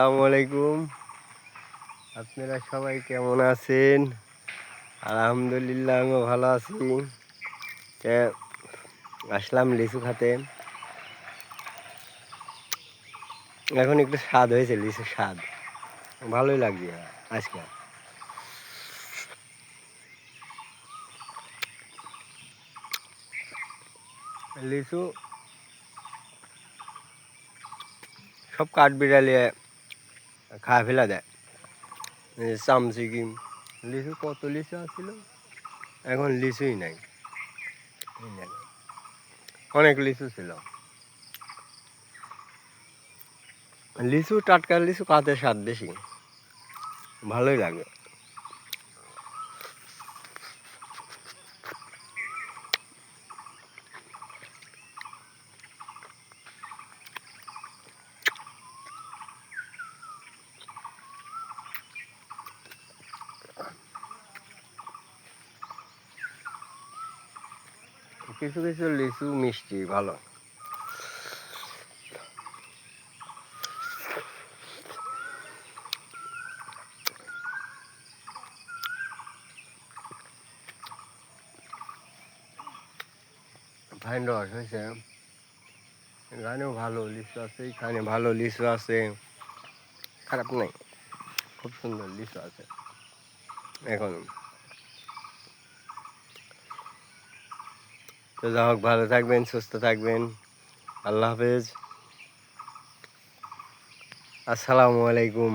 আসসালামু আলাইকুম। আপনারা সবাই কেমন আছেন? আলহামদুলিল্লাহ আমিও ভালো আছি। তা আসলাম লিচু খাতে। এখন একটু স্বাদ হয়েছে, লিচুর স্বাদ ভালোই লাগছে আজকে। লিচু সব কাঠবিড়ালিয়ে খায় ফেলা দেয়। চামচিকি লিচু, কত লিচু আসছিল, এখন লিচুই নাই। অনেক লিচু ছিল। লিচু, টাটকা লিচু কাতে স্বাদ বেশি, ভালোই লাগে। কিছু কিছু লিচু মিষ্টি ভালো। ফাইন রস হয়েছে, এখানেও ভালো লিচু আছে, এখানে ভালো লিচু আছে, খারাপ নাই, খুব সুন্দর লিচু আছে এখন। তো যা হোক, ভালো থাকবেন, সুস্থ থাকবেন। আল্লাহ হাফেজ, আসসালামু আলাইকুম।